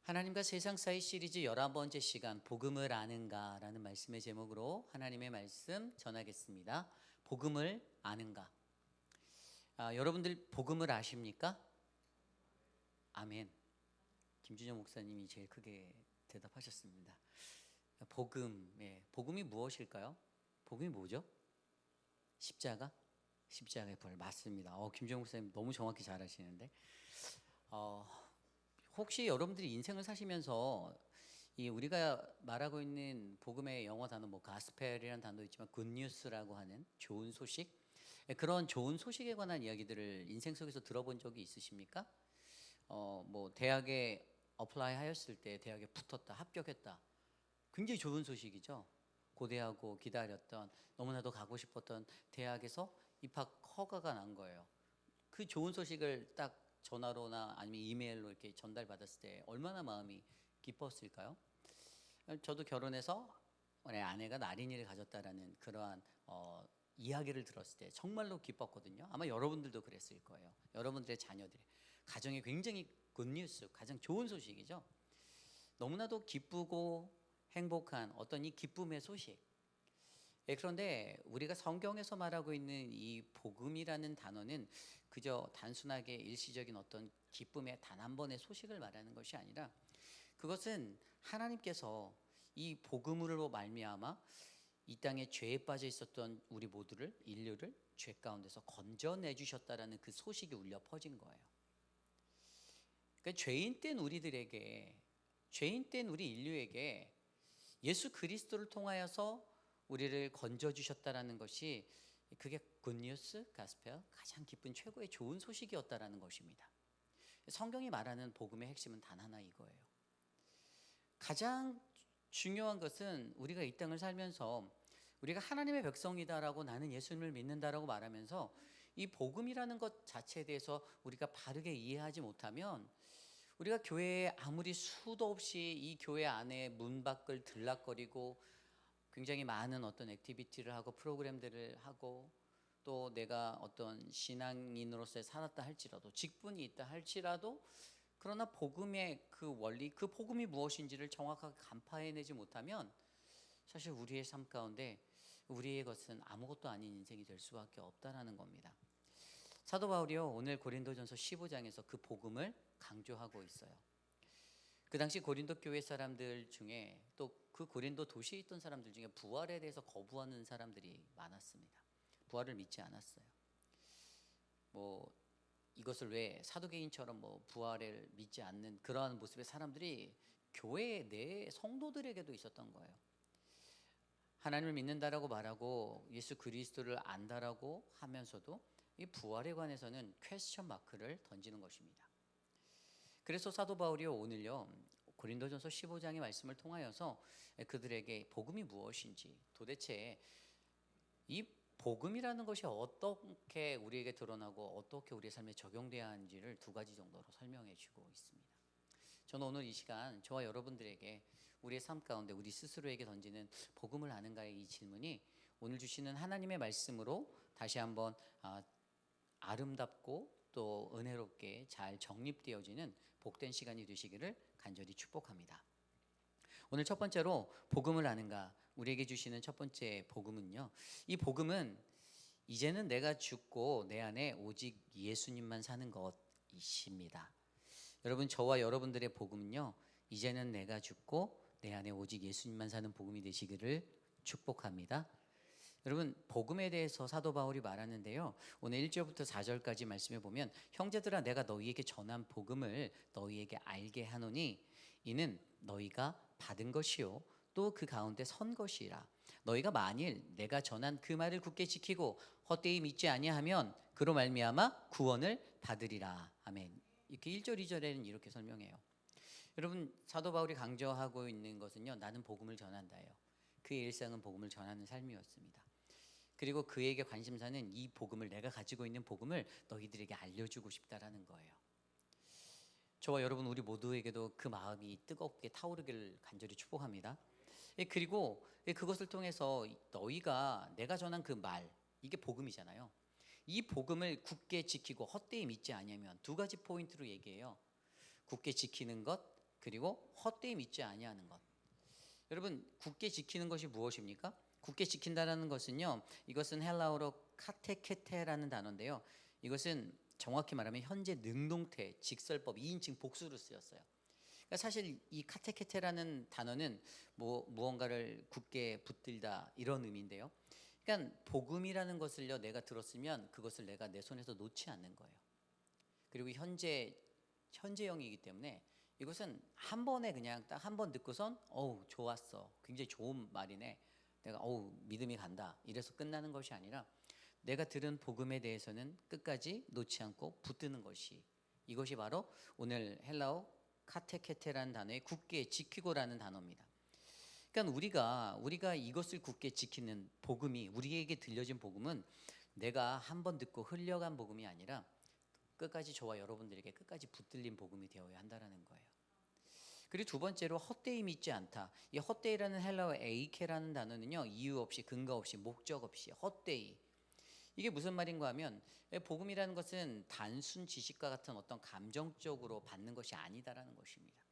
하나님과 세상 사이 시리즈 11번째 시간 복음을 아는가 라는 말씀의 제목으로 하나님의 말씀 전하겠습니다. 복음을 아는가. 여러분들 복음을 아십니까? 아멘. 김준영 목사님이 제일 크게 대답하셨습니다. 복음, 복음이 무엇일까요? 복음이 뭐죠? 십자가? 십자가의 부활 맞습니다. 김준영 목사님 너무 정확히 잘 하시는데 혹시 여러분들이 인생을 사시면서 이 우리가 말하고 있는 복음의 영어 단어 가스펠이라는 단어도 있지만 굿뉴스라고 하는 좋은 소식, 그런 좋은 소식에 관한 이야기들을 인생 속에서 들어본 적이 있으십니까? 대학에 어플라이 하였을 때 대학에 붙었다, 합격했다. 굉장히 좋은 소식이죠. 고대하고 기다렸던, 너무나도 가고 싶었던 대학에서 입학 허가가 난 거예요. 그 좋은 소식을 딱 전화로나 아니면 이메일로 이렇게 전달받았을 때 얼마나 마음이 기뻤을까요? 저도 결혼해서 아내가 날인이를 가졌다라는 그러한 이야기를 들었을 때 정말로 기뻤거든요. 아마 여러분들도 그랬을 거예요. 여러분들의 자녀들의 가정이 굉장히 굿뉴스, 가장 좋은 소식이죠. 너무나도 기쁘고 행복한 어떤 이 기쁨의 소식. 그런데 우리가 성경에서 말하고 있는 이 복음이라는 단어는 그저 단순하게 일시적인 어떤 기쁨의 단 한 번의 소식을 말하는 것이 아니라, 그것은 하나님께서 이 복음으로 말미암아 이 땅에 죄에 빠져 있었던 우리 모두를, 인류를 죄 가운데서 건져내 주셨다라는 그 소식이 울려 퍼진 거예요. 그러니까 죄인된 우리들에게, 죄인된 우리 인류에게 예수 그리스도를 통하여서 우리를 건져 주셨다라는 것이, 그게 굿뉴스, 가스펠, 가장 기쁜 최고의 좋은 소식이었다라는 것입니다. 성경이 말하는 복음의 핵심은 단 하나 이거예요. 가장 중요한 것은 우리가 이 땅을 살면서 우리가 하나님의 백성이다라고, 나는 예수님을 믿는다라고 말하면서 이 복음이라는 것 자체에 대해서 우리가 바르게 이해하지 못하면, 우리가 교회에 아무리 수도 없이 이 교회 안에 문 밖을 들락거리고 굉장히 많은 어떤 액티비티를 하고 프로그램들을 하고, 또 내가 어떤 신앙인으로서 살았다 할지라도, 직분이 있다 할지라도, 그러나 복음의 그 원리, 그 복음이 무엇인지를 정확하게 간파해내지 못하면 사실 우리의 삶 가운데 우리의 것은 아무것도 아닌 인생이 될 수밖에 없다라는 겁니다. 사도 바울이요, 오늘 고린도전서 15장에서 그 복음을 강조하고 있어요. 그 당시 고린도 교회 사람들 중에, 또 그 고린도 도시에 있던 사람들 중에 부활에 대해서 거부하는 사람들이 많았습니다. 부활을 믿지 않았어요. 이것을 왜 사두개인처럼 부활을 믿지 않는 그러한 모습의 사람들이 교회 내 성도들에게도 있었던 거예요. 하나님을 믿는다라고 말하고 예수 그리스도를 안다라고 하면서도 이 부활에 관해서는 퀘스천 마크를 던지는 것입니다. 그래서 사도 바울이요, 오늘요 고린도전서 15장의 말씀을 통하여서 그들에게 복음이 무엇인지, 도대체 이 복음이라는 것이 어떻게 우리에게 드러나고 어떻게 우리의 삶에 적용돼야 하는지를 두 가지 정도로 설명해 주고 있습니다. 저는 오늘 이 시간 저와 여러분들에게 우리의 삶 가운데 우리 스스로에게 던지는 복음을 아는가의 이 질문이, 오늘 주시는 하나님의 말씀으로 다시 한번 아름답고 또 은혜롭게 잘 정립되어지는 복된 시간이 되시기를 간절히 축복합니다. 오늘 첫 번째로 복음을 아는가, 우리에게 주시는 첫 번째 복음은요, 이 복음은 이제는 내가 죽고 내 안에 오직 예수님만 사는 것이십니다. 여러분, 저와 여러분들의 복음은요, 이제는 내가 죽고 내 안에 오직 예수님만 사는 복음이 되시기를 축복합니다. 여러분, 복음에 대해서 사도 바울이 말하는데요, 오늘 1절부터 4절까지 말씀해 보면, 형제들아 내가 너희에게 전한 복음을 너희에게 알게 하노니 이는 너희가 받은 것이요 또 그 가운데 선 것이라. 너희가 만일 내가 전한 그 말을 굳게 지키고 헛되이 믿지 아니하면 그로 말미암아 구원을 받으리라. 아멘. 이렇게 1절 2절에는 이렇게 설명해요. 여러분, 사도 바울이 강조하고 있는 것은요, 나는 복음을 전한다예요. 그의 일상은 복음을 전하는 삶이었습니다. 그리고 그에게 관심사는 이 복음을, 내가 가지고 있는 복음을 너희들에게 알려주고 싶다라는 거예요. 저와 여러분, 우리 모두에게도 그 마음이 뜨겁게 타오르기를 간절히 축복합니다. 그리고 그것을 통해서 너희가, 내가 전한 그 말, 이게 복음이잖아요. 이 복음을 굳게 지키고 헛되이 믿지 아니하면, 두 가지 포인트로 얘기해요. 굳게 지키는 것, 그리고 헛되이 믿지 아니하는 것. 여러분, 굳게 지키는 것이 무엇입니까? 굳게 지킨다는 것은요, 이것은 헬라어로 카테케테라는 단어인데요. 이것은 정확히 말하면 현재 능동태, 직설법, 2인칭 복수로 쓰였어요. 그러니까 사실 이 카테케테라는 단어는 무언가를 굳게 붙들다 이런 의미인데요. 그러니까 복음이라는 것을요, 내가 들었으면 그것을 내가 내 손에서 놓지 않는 거예요. 그리고 현재형이기 때문에 이것은 한 번에 그냥 딱 한 번 듣고선 어우 좋았어, 굉장히 좋은 말이네, 내가 어우 믿음이 간다, 이래서 끝나는 것이 아니라 내가 들은 복음에 대해서는 끝까지 놓지 않고 붙드는 것이, 이것이 바로 오늘 헬라어 카테케테라는 단어의 굳게 지키고라는 단어입니다. 그러니까 우리가 이것을 굳게 지키는 복음이, 우리에게 들려진 복음은 내가 한 번 듣고 흘려간 복음이 아니라 끝까지 저와 여러분들에게 끝까지 붙들린 복음이 되어야 한다는 거예요. 그리고 두 번째로 헛되이 믿지 않다. 이 헛되이라는 헬라어 에이케라는 단어는요, 이유 없이, 근거 없이, 목적 없이 헛되이. 이게 무슨 말인가 하면 복음이라는 것은 단순 지식과 같은 어떤 감정적으로 받는 것이 아니다라는 것입니다.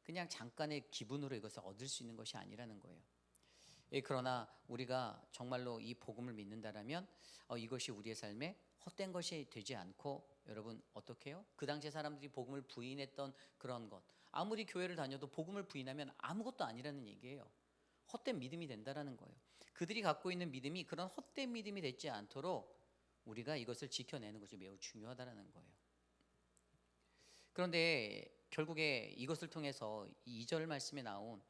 그냥 잠깐의 기분으로 이것을 얻을 수 있는 것이 아니라는 거예요. 그러나 우리가 정말로 이 복음을 믿는다라면 이것이 우리의 삶에 헛된 것이 되지 않고, 여러분 어떻게 해요? 그 당시에 사람들이 복음을 부인했던 그런 것, 아무리 교회를 다녀도 복음을 부인하면 아무것도 아니라는 얘기예요. 헛된 믿음이 된다라는 거예요. 그들이 갖고 있는 믿음이 그런 헛된 믿음이 되지 않도록 우리가 이것을 지켜내는 것이 매우 중요하다라는 거예요. 그런데 결국에 이것을 통해서 2절 말씀에 나온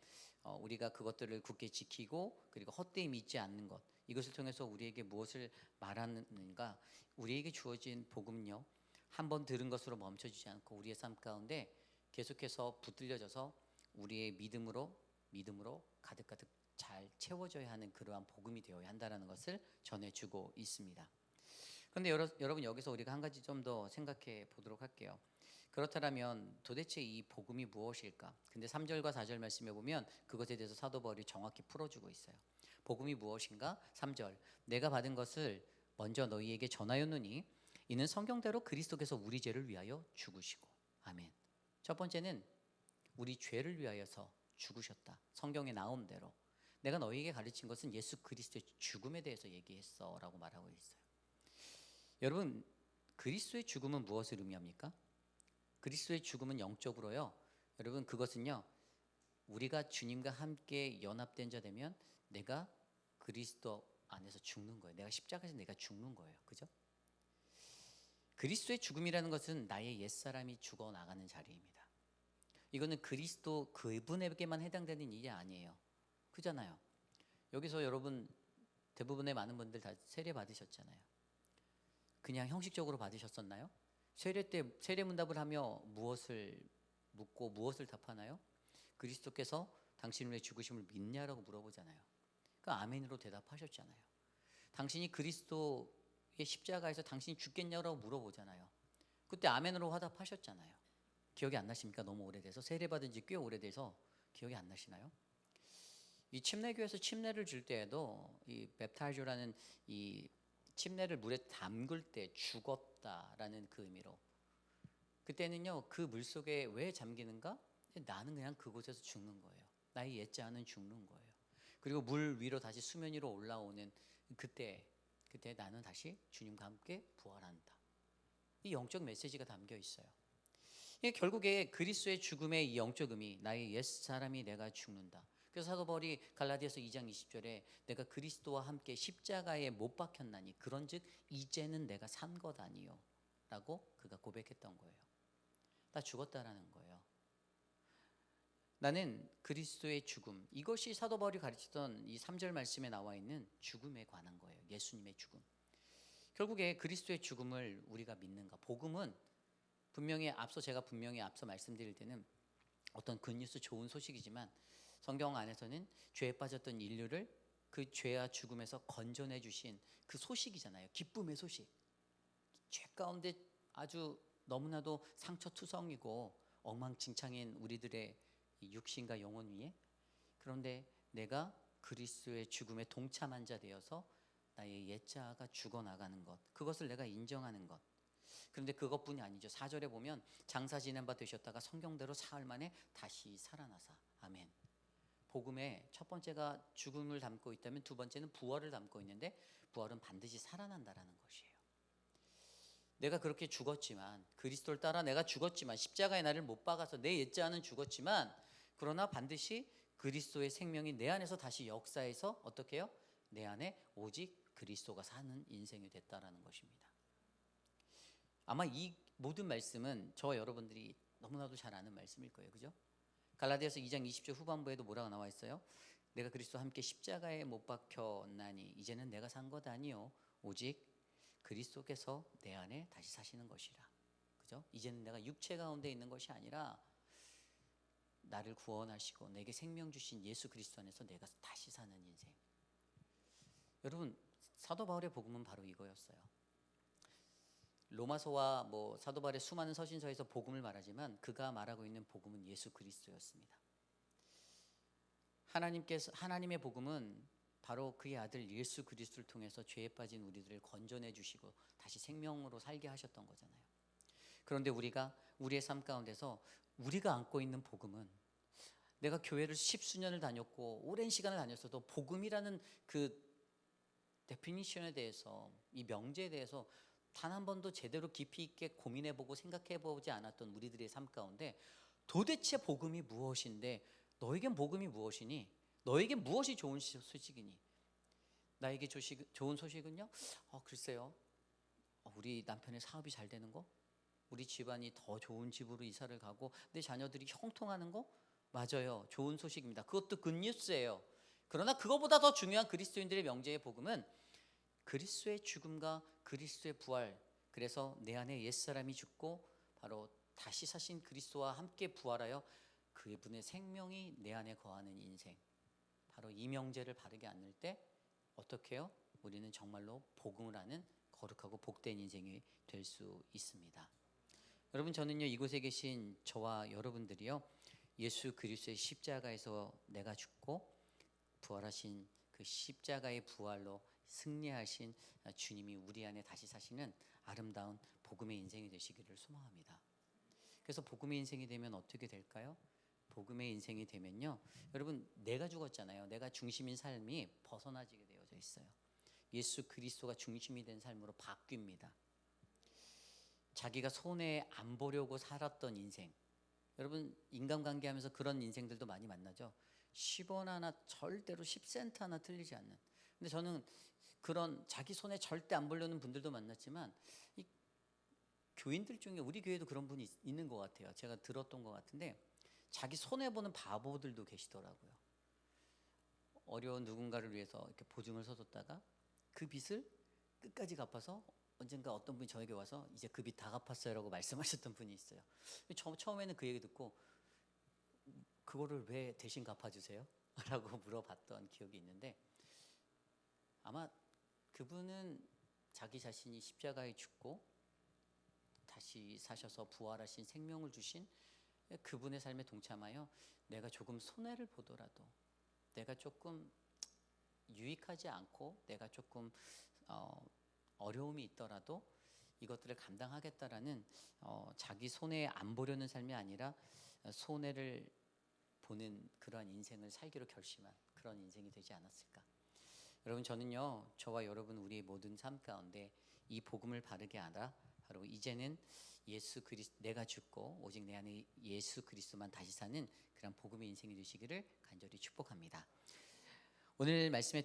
우리가 그것들을 굳게 지키고 그리고 헛되이 믿지 않는 것, 이것을 통해서 우리에게 무엇을 말하는가? 우리에게 주어진 복음요, 한번 들은 것으로 멈춰지지 않고 우리의 삶 가운데 계속해서 붙들려져서 우리의 믿음으로 가득가득 잘 채워져야 하는 그러한 복음이 되어야 한다는 것을 전해주고 있습니다. 그런데 여러분, 여기서 우리가 한 가지 좀 더 생각해 보도록 할게요. 그렇다면 도대체 이 복음이 무엇일까? 근데 3절과 4절 말씀에 보면 그것에 대해서 사도 바울이 정확히 풀어주고 있어요. 복음이 무엇인가? 3절, 내가 받은 것을 먼저 너희에게 전하였노니 이는 성경대로 그리스도께서 우리 죄를 위하여 죽으시고, 아멘. 첫 번째는 우리 죄를 위하여서 죽으셨다. 성경에 나온 대로 내가 너희에게 가르친 것은 예수 그리스도의 죽음에 대해서 얘기했어 라고 말하고 있어요. 여러분, 그리스도의 죽음은 무엇을 의미합니까? 그리스도의 죽음은 영적으로요, 여러분 그것은요, 우리가 주님과 함께 연합된 자 되면 내가 그리스도 안에서 죽는 거예요. 내가 십자가에서 내가 죽는 거예요. 그죠? 그리스도의 죽음이라는 것은 나의 옛사람이 죽어나가는 자리입니다. 이거는 그리스도 그분에게만 해당되는 일이 아니에요. 그잖아요. 여기서 여러분 대부분의 많은 분들 다 세례 받으셨잖아요. 그냥 형식적으로 받으셨었나요? 세례 때 세례문답을 하며 무엇을 묻고 무엇을 답하나요? 그리스도께서 당신의 죽으심을 믿냐라고 물어보잖아요. 그 아멘으로 대답하셨잖아요. 당신이 그리스도의 십자가에서 당신이 죽겠냐고 물어보잖아요. 그때 아멘으로 화답하셨잖아요. 기억이 안 나십니까? 너무 오래돼서, 세례받은 지 꽤 오래돼서 기억이 안 나시나요? 이 침례교에서 침례를 줄 때에도 이 웹타이저라는 이 침례를 물에 담글 때 죽었다라는 그 의미로, 그때는요 그 물속에 왜 잠기는가? 나는 그냥 그곳에서 죽는 거예요. 나의 옛자는 죽는 거예요. 그리고 물 위로 다시 수면 위로 올라오는 그때 나는 다시 주님과 함께 부활한다. 이 영적 메시지가 담겨 있어요. 이게 결국에 그리스도의 죽음의 이 영적 의미, 나의 옛사람이 내가 죽는다. 그래서 사도 바울이 갈라디아서 2장 20절에 내가 그리스도와 함께 십자가에 못 박혔나니 그런즉 이제는 내가 산 것 아니요 라고 그가 고백했던 거예요. 나 죽었다라는 거예요. 나는 그리스도의 죽음, 이것이 사도 바울이 가르치던 이 3절 말씀에 나와 있는 죽음에 관한 거예요. 예수님의 죽음. 결국에 그리스도의 죽음을 우리가 믿는가? 복음은 제가 분명히 앞서 말씀드릴 때는 어떤 굿뉴스, 좋은 소식이지만 성경 안에서는 죄에 빠졌던 인류를 그 죄와 죽음에서 건져내 주신 그 소식이잖아요. 기쁨의 소식. 죄 가운데 아주 너무나도 상처투성이고 엉망진창인 우리들의 육신과 영혼 위에, 그런데 내가 그리스도의 죽음에 동참한 자 되어서 나의 옛자가 죽어나가는 것, 그것을 내가 인정하는 것, 그런데 그것뿐이 아니죠. 4절에 보면 장사 지낸 바 되셨다가 성경대로 사흘 만에 다시 살아나사. 아멘. 복음의 첫 번째가 죽음을 담고 있다면 두 번째는 부활을 담고 있는데, 부활은 반드시 살아난다라는 것이에요. 내가 그렇게 죽었지만, 그리스도를 따라 내가 죽었지만, 십자가의 나를 못 박아서 내 옛자는 죽었지만, 그러나 반드시 그리스도의 생명이 내 안에서 다시 역사해서 어떻게 해요? 내 안에 오직 그리스도가 사는 인생이 됐다라는 것입니다. 아마 이 모든 말씀은 저와 여러분들이 너무나도 잘 아는 말씀일 거예요. 그죠? 갈라디아서 2장 20절 후반부에도 뭐라고 나와 있어요? 내가 그리스도와 함께 십자가에 못 박혔나니 이제는 내가 산 것 아니요 오직 그리스도께서 내 안에 다시 사시는 것이라. 그죠? 이제는 내가 육체 가운데 있는 것이 아니라 나를 구원하시고 내게 생명 주신 예수 그리스도 안에서 내가 다시 사는 인생. 여러분, 사도 바울의 복음은 바로 이거였어요. 로마서와 사도 바울의 수많은 서신서에서 복음을 말하지만 그가 말하고 있는 복음은 예수 그리스도였습니다. 하나님의 복음은 바로 그의 아들 예수 그리스도를 통해서 죄에 빠진 우리들을 건져내 주시고 다시 생명으로 살게 하셨던 거잖아요. 그런데 우리가 우리의 삶 가운데서 우리가 안고 있는 복음은, 내가 교회를 십수년을 다녔고 오랜 시간을 다녔어도 복음이라는 그 데피니션에 대해서, 이 명제에 대해서 단 한 번도 제대로 깊이 있게 고민해보고 생각해보지 않았던 우리들의 삶 가운데 도대체 복음이 무엇인데, 너에겐 복음이 무엇이니? 너에겐 무엇이 좋은 소식이니? 나에게 좋은 소식은요? 글쎄요, 우리 남편의 사업이 잘 되는 거, 우리 집안이 더 좋은 집으로 이사를 가고 내 자녀들이 형통하는 거, 맞아요. 좋은 소식입니다. 그것도 굿뉴스예요. 그러나 그거보다 더 중요한 그리스도인들의 명제의 복음은 그리스도의 죽음과 그리스도의 부활, 그래서 내 안에 옛사람이 죽고 바로 다시 사신 그리스도와 함께 부활하여 그분의 생명이 내 안에 거하는 인생, 바로 이 명제를 바르게 안을 때 어떻게 해요? 우리는 정말로 복음을 아는 거룩하고 복된 인생이 될 수 있습니다. 여러분, 저는요, 이곳에 계신 저와 여러분들이요, 예수 그리스도의 십자가에서 내가 죽고 부활하신 그 십자가의 부활로 승리하신 주님이 우리 안에 다시 사시는 아름다운 복음의 인생이 되시기를 소망합니다. 그래서 복음의 인생이 되면 어떻게 될까요? 복음의 인생이 되면요, 여러분, 내가 죽었잖아요. 내가 중심인 삶이 벗어나지게 되어져 있어요. 예수 그리스도가 중심이 된 삶으로 바뀝니다. 자기가 손해 안 보려고 살았던 인생, 여러분 인간관계하면서 그런 인생들도 많이 만나죠. 10원 하나, 절대로 10센트 하나 틀리지 않는. 근데 저는 그런 자기 손에 절대 안 보려는 분들도 만났지만, 이 교인들 중에 우리 교회도 그런 분이 있는 것 같아요. 제가 들었던 것 같은데, 자기 손해 보는 바보들도 계시더라고요. 어려운 누군가를 위해서 이렇게 보증을 서뒀다가 그 빚을 끝까지 갚아서 언젠가 어떤 분이 저에게 와서 이제 그 빚 다 갚았어요 라고 말씀하셨던 분이 있어요. 처음에는 그 얘기 듣고 그거를 왜 대신 갚아주세요? 라고 물어봤던 기억이 있는데, 아마 그분은 자기 자신이 십자가에 죽고 다시 사셔서 부활하신 생명을 주신 그분의 삶에 동참하여 내가 조금 손해를 보더라도, 내가 조금 유익하지 않고 내가 조금 어려움이 있더라도 이것들을 감당하겠다라는 자기 손해 안 보려는 삶이 아니라 손해를 보는 그러한 인생을 살기로 결심한 그런 인생이 되지 않았을까. 여러분, 저는요, 저와 여러분 우리의 모든 삶 가운데 이 복음을 바르게 알아 바로 이제는 내가 죽고 오직 내 안에 예수 그리스도만 다시 사는 그런 복음의 인생이 되시기를 간절히 축복합니다. 오늘 말씀의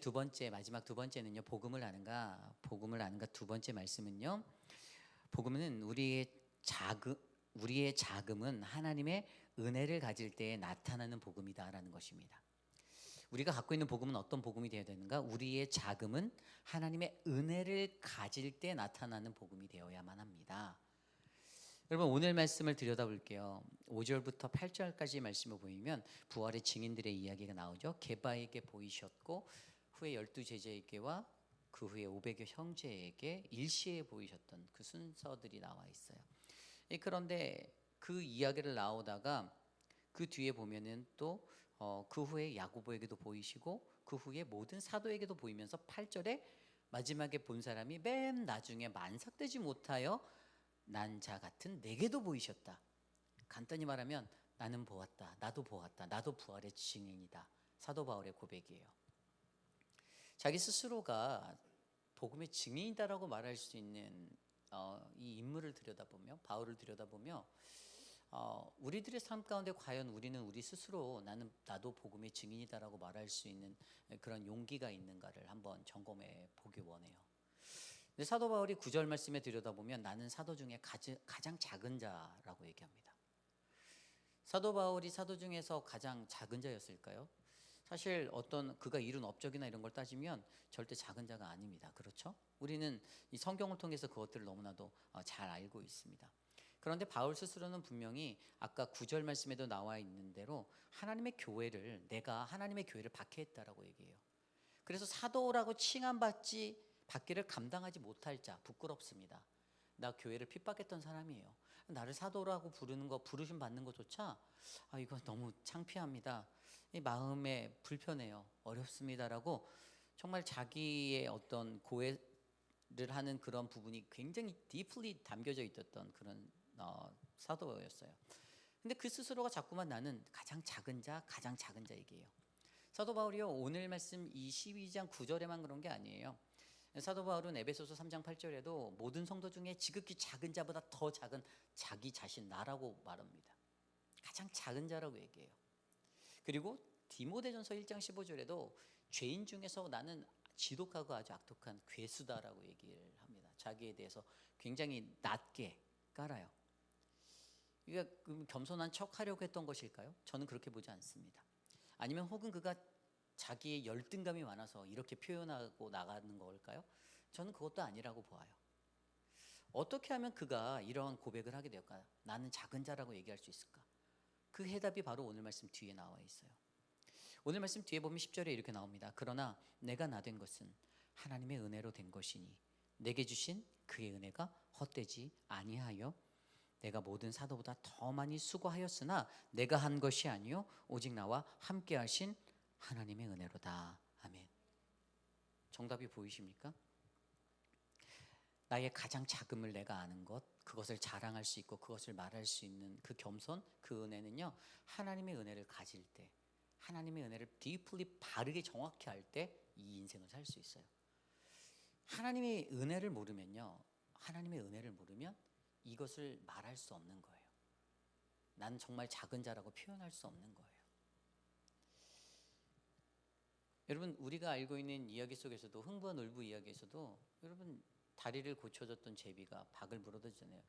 마지막 두 번째는요, 복음을 아는가 두 번째 말씀은요, 복음은 우리의 자금은 하나님의 은혜를 가질 때에 나타나는 복음이다라는 것입니다. 우리가 갖고 있는 복음은 어떤 복음이 되어야 되는가? 우리의 자금은 하나님의 은혜를 가질 때 나타나는 복음이 되어야만 합니다. 여러분, 오늘 말씀을 들여다볼게요. 5절부터 8절까지 말씀을 보이면 부활의 증인들의 이야기가 나오죠. 게바에게 보이셨고 후에 12 제자에게와 그 후에 500여 형제에게 일시에 보이셨던 그 순서들이 나와 있어요. 그런데 그 이야기를 나오다가 그 뒤에 보면은 또 그 후에 야고보에게도 보이시고 그 후에 모든 사도에게도 보이면서 8절에 마지막에 본 사람이 맨 나중에 만삭되지 못하여 난 자 같은 내게도 보이셨다. 간단히 말하면 나는 보았다. 나도 보았다. 나도 부활의 증인이다. 사도 바울의 고백이에요. 자기 스스로가 복음의 증인이다라고 말할 수 있는 이 인물을 들여다보며 바울을 들여다보며 우리들의 삶 가운데 과연 우리는 우리 스스로 나도 복음의 증인이다라고 말할 수 있는 그런 용기가 있는가를 한번 점검해 보기 원해요. 근데 사도 바울이 9절 말씀에 들여다보면 나는 사도 중에 가장 작은 자라고 얘기합니다. 사도 바울이 사도 중에서 가장 작은 자였을까요? 사실 어떤 그가 이룬 업적이나 이런 걸 따지면 절대 작은 자가 아닙니다. 그렇죠? 우리는 이 성경을 통해서 그것들을 너무나도 잘 알고 있습니다. 그런데 바울 스스로는 분명히 아까 9절 말씀에도 나와 있는 대로 내가 하나님의 교회를 박해했다라고 얘기해요. 그래서 사도라고 받기를 감당하지 못할 자, 부끄럽습니다. 나 교회를 핍박했던 사람이에요. 나를 사도라고 부르심 받는 것조차 이거 너무 창피합니다. 이 마음에 불편해요. 어렵습니다라고 정말 자기의 어떤 고해를 하는 그런 부분이 굉장히 deeply 담겨져 있었던 그런 사도였어요. 근데 그 스스로가 자꾸만 나는 가장 작은 자 얘기해요. 사도 바울이요, 오늘 말씀 이 12장 9절에만 그런 게 아니에요. 사도 바울은 에베소서 3장 8절에도 모든 성도 중에 지극히 작은 자보다 더 작은 자기 자신 나라고 말합니다. 가장 작은 자라고 얘기해요. 그리고 디모데전서 1장 15절에도 죄인 중에서 나는 지독하고 아주 악독한 괴수다라고 얘기를 합니다. 자기에 대해서 굉장히 낮게 깔아요. 이게 겸손한 척하려고 했던 것일까요? 저는 그렇게 보지 않습니다. 아니면 혹은 그가 자기의 열등감이 많아서 이렇게 표현하고 나가는 걸까요? 저는 그것도 아니라고 보아요. 어떻게 하면 그가 이러한 고백을 하게 될까요? 나는 작은 자라고 얘기할 수 있을까? 그 해답이 바로 오늘 말씀 뒤에 나와 있어요. 오늘 말씀 뒤에 보면 10절에 이렇게 나옵니다. 그러나 내가 나 된 것은 하나님의 은혜로 된 것이니 내게 주신 그의 은혜가 헛되지 아니하여 내가 모든 사도보다 더 많이 수고하였으나 내가 한 것이 아니요 오직 나와 함께 하신 하나님의 은혜로다. 아멘. 정답이 보이십니까? 나의 가장 작음을 내가 아는 것, 그것을 자랑할 수 있고 그것을 말할 수 있는 그 겸손, 그 은혜는요, 하나님의 은혜를 가질 때, 하나님의 은혜를 deeply 바르게 정확히 알 때 이 인생을 살 수 있어요. 하나님의 은혜를 모르면 이것을 말할 수 없는 거예요. 나는 정말 작은 자라고 표현할 수 없는 거예요. 여러분, 우리가 알고 있는 이야기 속에서도, 흥부와 놀부 이야기에서도 여러분 다리를 고쳐줬던 제비가 박을 물어주잖아요.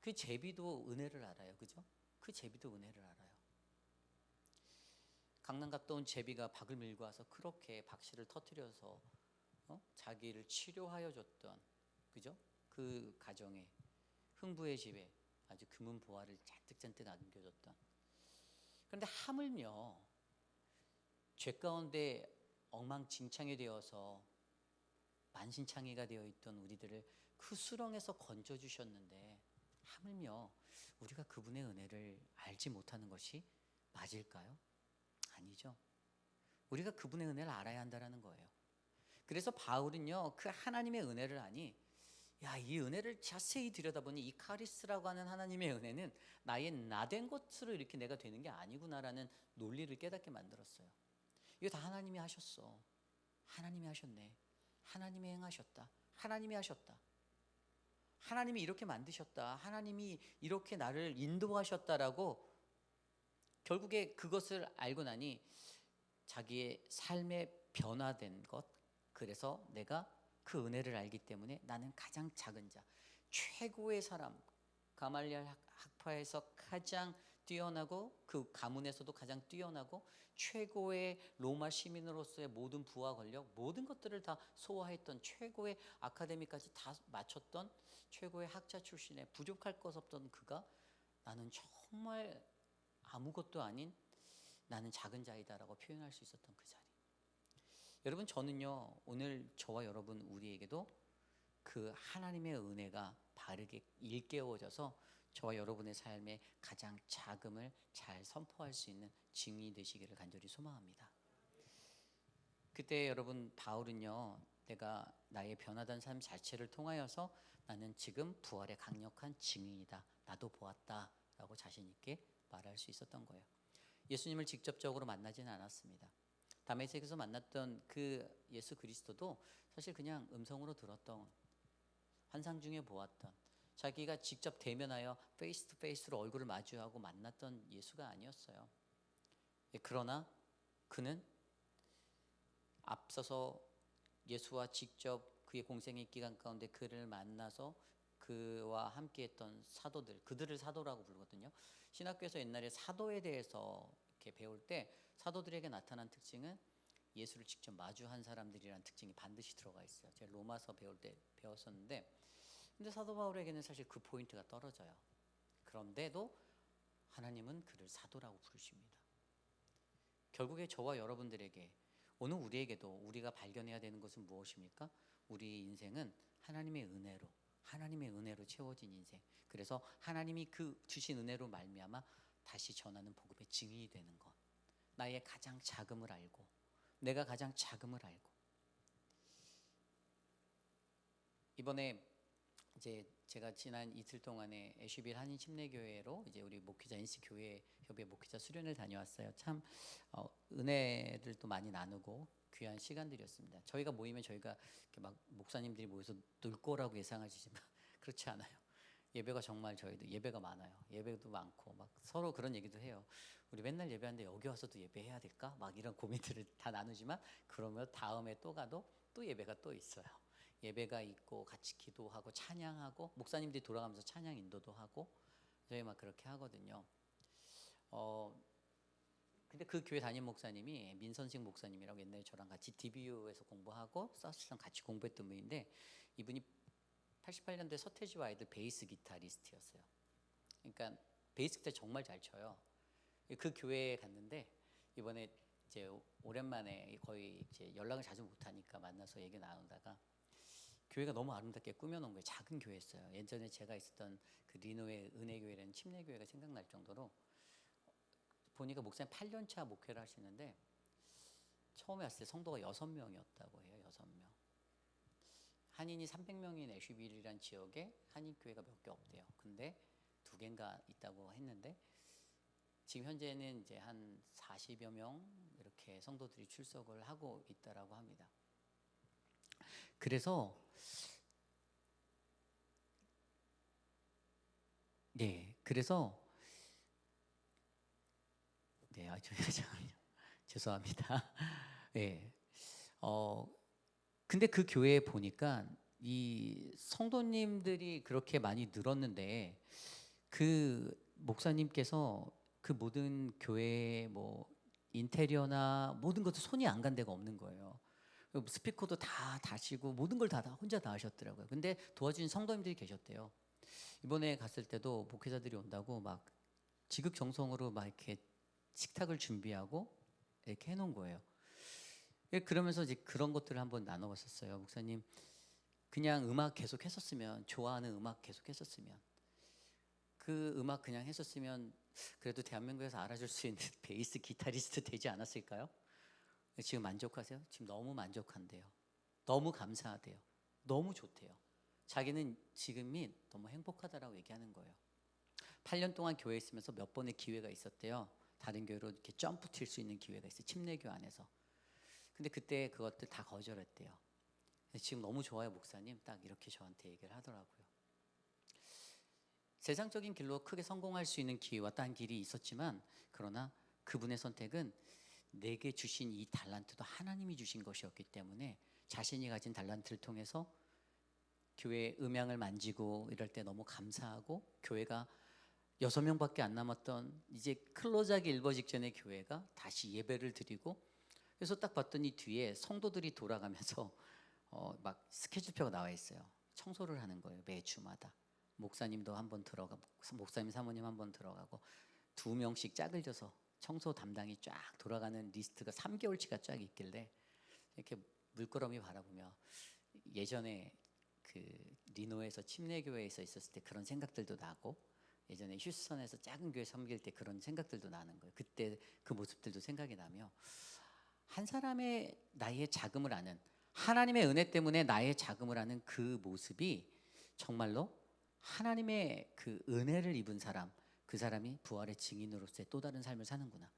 그 제비도 은혜를 알아요. 그죠? 그 제비도 은혜를 알아요. 강남 갔다 온 제비가 박을 밀고 와서 그렇게 박씨를 터뜨려서 자기를 치료하여 줬던, 그죠? 그 가정에, 흥부의 집에 아주 금은 보화를 잔뜩 안겨줬던. 그런데 하물며 죄 가운데 엉망진창이 되어서 만신창이가 되어 있던 우리들을 그 수렁에서 건져주셨는데 하물며 우리가 그분의 은혜를 알지 못하는 것이 맞을까요? 아니죠. 우리가 그분의 은혜를 알아야 한다는 거예요. 그래서 바울은요, 그 하나님의 은혜를 아니, 이 은혜를 자세히 들여다보니 이 카리스라고 하는 하나님의 은혜는 나의 나된 것으로 이렇게 내가 되는 게 아니구나라는 논리를 깨닫게 만들었어요. 이거 다 하나님이 하셨어. 하나님이 하셨네. 하나님이 행하셨다. 하나님이 하셨다. 하나님이 이렇게 만드셨다. 하나님이 이렇게 나를 인도하셨다라고 결국에 그것을 알고 나니 자기의 삶에 변화된 것, 그래서 내가 그 은혜를 알기 때문에 나는 가장 작은 자, 최고의 사람, 가말리엘 학파에서 가장 뛰어나고 그 가문에서도 가장 뛰어나고 최고의 로마 시민으로서의 모든 부와 권력, 모든 것들을 다 소화했던 최고의 아카데미까지 다 마쳤던 최고의 학자 출신의 부족할 것 없던 그가 나는 정말 아무것도 아닌 나는 작은 자이다라고 표현할 수 있었던 그 자리. 여러분, 저는요, 오늘 저와 여러분 우리에게도 그 하나님의 은혜가 바르게 일깨워져서 저와 여러분의 삶에 가장 작음을 잘 선포할 수 있는 증인이 되시기를 간절히 소망합니다. 그때 여러분, 바울은요, 내가 나의 변화된 삶 자체를 통하여서 나는 지금 부활의 강력한 증인이다. 나도 보았다라고 자신 있게 말할 수 있었던 거예요. 예수님을 직접적으로 만나지는 않았습니다. 다메섹에서 만났던 그 예수 그리스도도 사실 그냥 음성으로 들었던, 환상 중에 보았던, 자기가 직접 대면하여 페이스 투 페이스로 얼굴을 마주하고 만났던 예수가 아니었어요. 그러나 그는 앞서서 예수와 직접 그의 공생의 기간 가운데 그를 만나서 그와 함께했던 사도들, 그들을 사도라고 부르거든요. 신학교에서 옛날에 사도에 대해서 이렇게 배울 때 사도들에게 나타난 특징은 예수를 직접 마주한 사람들이라는 특징이 반드시 들어가 있어요. 제가 로마서 배울 때 배웠었는데, 근데 사도 바울에게는 사실 그 포인트가 떨어져요. 그런데도 하나님은 그를 사도라고 부르십니다. 결국에 저와 여러분들에게, 오늘 우리에게도 우리가 발견해야 되는 것은 무엇입니까? 우리 인생은 하나님의 은혜로 채워진 인생. 그래서 하나님이 그 주신 은혜로 말미암아 다시 전하는 복음의 증인이 되는 것. 나의 가장 작음을 알고, 내가 가장 작음을 알고. 이번에 이제 제가 지난 이틀 동안에 애쉬빌 한인 침례교회로 이제 우리 목회자 인스 교회 협의 목회자 수련을 다녀왔어요. 참 은혜를 또 많이 나누고 귀한 시간들이었습니다. 저희가 모이면 저희가 이렇게 막 목사님들이 모여서 놀 거라고 예상하시지만 그렇지 않아요. 예배가 정말 저희도 예배가 많아요. 예배도 많고 막 서로 그런 얘기도 해요. 우리 맨날 예배하는데 여기 와서도 예배해야 될까? 막 이런 고민들을 다 나누지만, 그러면 다음에 또 가도 또 예배가 또 있어요. 예배가 있고 같이 기도하고 찬양하고, 목사님들이 돌아가면서 찬양 인도도 하고, 저희 막 그렇게 하거든요. 근데 그 교회 담임 목사님이 민선식 목사님이라고 옛날에 저랑 같이 DBU에서 공부하고 사스랑 같이 공부했던 분인데, 이분이 88년도에 서태지와 아이들 베이스 기타리스트였어요. 그러니까 베이스 기타 정말 잘 쳐요. 그 교회에 갔는데 이번에 이제 오랜만에 거의 이제 연락을 자주 못 하니까 만나서 얘기 나누다가, 교회가 너무 아름답게 꾸며놓은 거예요. 작은 교회였어요. 예전에 제가 있었던 그 리노의 은혜교회라는 침례교회가 생각날 정도로, 보니까 목사님 8년차 목회를 하시는데 처음에 왔을 때 성도가 6명이었다고 해요. 6명. 한인이 300명인 애쉬빌이라는 지역에 한인교회가 몇 개 없대요. 근데 2개인가 있다고 했는데, 지금 현재는 이제 한 40여 명 이렇게 성도들이 출석을 하고 있다라고 합니다. 그래서 잠깐만요. 죄송합니다. 네. 근데 그 교회에 보니까 이 성도님들이 그렇게 많이 늘었는데, 그 목사님께서 그 모든 교회 뭐 인테리어나 모든 것도 손이 안 간 데가 없는 거예요. 스피커도 다 다시고 모든 걸 다 혼자 다 하셨더라고요. 근데 도와주신 성도님들이 계셨대요. 이번에 갔을 때도 목회자들이 온다고 막 지극정성으로 막 이렇게 식탁을 준비하고 이렇게 해놓은 거예요. 그러면서 이제 그런 것들을 한번 나눠봤었어요. 목사님, 그냥 음악 계속 했었으면, 좋아하는 음악 계속 했었으면, 그 음악 그냥 했었으면 그래도 대한민국에서 알아줄 수 있는 베이스 기타리스트 되지 않았을까요? 지금 만족하세요? 지금 너무 만족한대요. 너무 감사하대요. 너무 좋대요. 자기는 지금이 너무 행복하다라고 얘기하는 거예요. 8년 동안 교회에 있으면서 몇 번의 기회가 있었대요. 다른 교회로 이렇게 점프 칠 수 있는 기회가 있어요. 침례교 안에서. 근데 그때 그것들 다 거절했대요. 지금 너무 좋아요 목사님, 딱 이렇게 저한테 얘기를 하더라고요. 세상적인 길로 크게 성공할 수 있는 기회와 딴 길이 있었지만, 그러나 그분의 선택은 내게 주신 이 달란트도 하나님이 주신 것이었기 때문에 자신이 가진 달란트를 통해서 교회 음향을 만지고 이럴 때 너무 감사하고, 교회가 6명밖에 안 남았던 이제 클로즈하기 일보 직전의 교회가 다시 예배를 드리고, 그래서 딱 봤더니 뒤에 성도들이 돌아가면서 막 스케줄표가 나와 있어요. 청소를 하는 거예요. 매주마다. 목사님도 한번 들어가고, 목사님 사모님 한번 들어가고, 2명씩 짝을 져서 청소 담당이 쫙 돌아가는 리스트가 3개월치가 쫙 있길래 이렇게 물끄러미 바라보며, 예전에 그 리노에서 침례교회에서 있었을 때 그런 생각들도 나고, 예전에 휴스턴에서 작은 교회 섬길 때 그런 생각들도 나는 거예요. 그때 그 모습들도 생각이 나며, 한 사람의 나의 자금을 아는, 하나님의 은혜 때문에 나의 자금을 아는 그 모습이 정말로 하나님의 그 은혜를 입은 사람, 그 사람이 부활의 증인으로서의 또 다른 삶을 사는구나.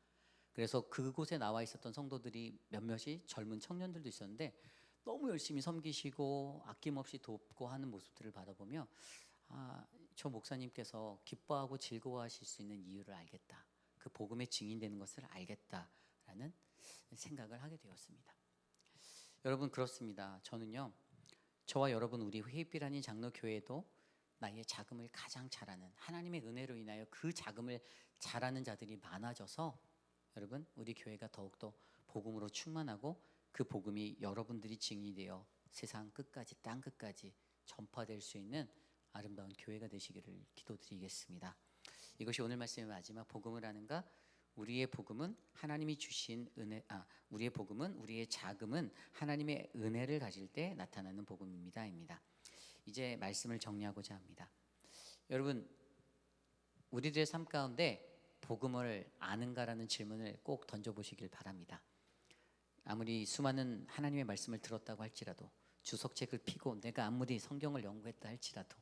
그래서 그곳에 나와 있었던 성도들이 몇몇이 젊은 청년들도 있었는데 너무 열심히 섬기시고 아낌없이 돕고 하는 모습들을 받아보며 저 목사님께서 기뻐하고 즐거워하실 수 있는 이유를 알겠다. 그 복음의 증인되는 것을 알겠다라는 생각을 하게 되었습니다. 여러분, 그렇습니다. 저는요, 저와 여러분 우리 회입비라는 장로교회도 나의 자금을 가장 잘하는, 하나님의 은혜로 인하여 그 자금을 잘하는 자들이 많아져서 여러분, 우리 교회가 더욱더 복음으로 충만하고 그 복음이 여러분들이 증인이 되어 세상 끝까지, 땅 끝까지 전파될 수 있는 아름다운 교회가 되시기를 기도드리겠습니다. 이것이 오늘 말씀의 마지막. 복음을 하는가? 우리의 복음은 하나님이 주신 은혜, 우리의 복음은, 우리의 자금은 하나님의 은혜를 가질 때 나타나는 복음입니다. 이제 말씀을 정리하고자 합니다. 여러분, 우리들의 삶 가운데 복음을 아는가라는 질문을 꼭 던져보시길 바랍니다. 아무리 수많은 하나님의 말씀을 들었다고 할지라도, 주석책을 펴고 내가 아무리 성경을 연구했다 할지라도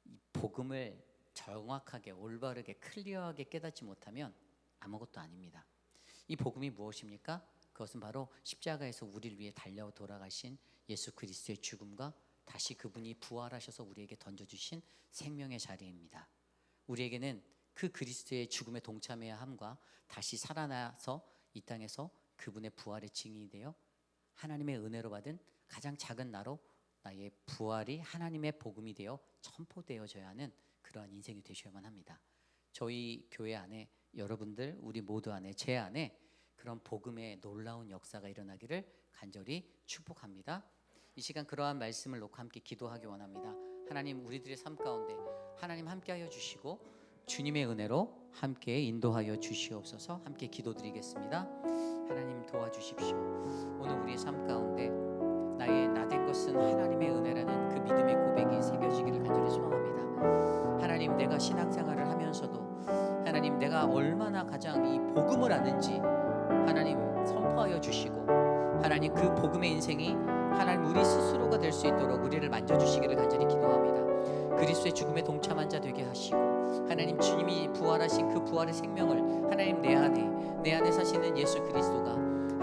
이 복음을 정확하게, 올바르게, 클리어하게 깨닫지 못하면 아무것도 아닙니다. 이 복음이 무엇입니까? 그것은 바로 십자가에서 우리를 위해 달려 돌아가신 예수 그리스도의 죽음과 다시 그분이 부활하셔서 우리에게 던져주신 생명의 자리입니다. 우리에게는 그 그리스도의 죽음에 동참해야 함과 다시 살아나서 이 땅에서 그분의 부활의 증인이 되어 하나님의 은혜로 받은 가장 작은 나로 나의 부활이 하나님의 복음이 되어 선포되어져야 하는 그러한 인생이 되셔야만 합니다. 저희 교회 안에, 여러분들, 우리 모두 안에, 제 안에 그런 복음의 놀라운 역사가 일어나기를 간절히 축복합니다. 이 시간 그러한 말씀을 놓고 함께 기도하기 원합니다. 하나님, 우리들의 삶 가운데 하나님 함께하여 주시고 주님의 은혜로 함께 인도하여 주시옵소서. 함께 기도드리겠습니다. 하나님, 도와주십시오. 오늘 우리의 삶 가운데 나의 나된 것은 하나님의 은혜라는 그 믿음의 고백이 새겨지기를 간절히 소망합니다. 하나님, 내가 신앙생활을 하면서도 하나님, 내가 얼마나 가장 이 복음을 아는지 하나님 선포하여 주시고, 하나님 그 복음의 인생이 하나님 우리 스스로가 될 수 있도록 우리를 만져주시기를 간절히 기도합니다. 그리스도의 죽음에 동참한 자 되게 하시고, 하나님 주님이 부활하신 그 부활의 생명을 하나님 내 안에 사시는 예수 그리스도가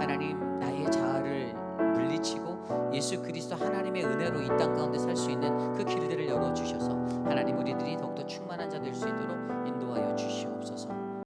하나님 나의 자아를 물리치고 예수 그리스도 하나님의 은혜로 이 땅 가운데 살 수 있는 그 길들을 열어주셔서 하나님 우리들이 더욱더 충만한 자 될 수 있도록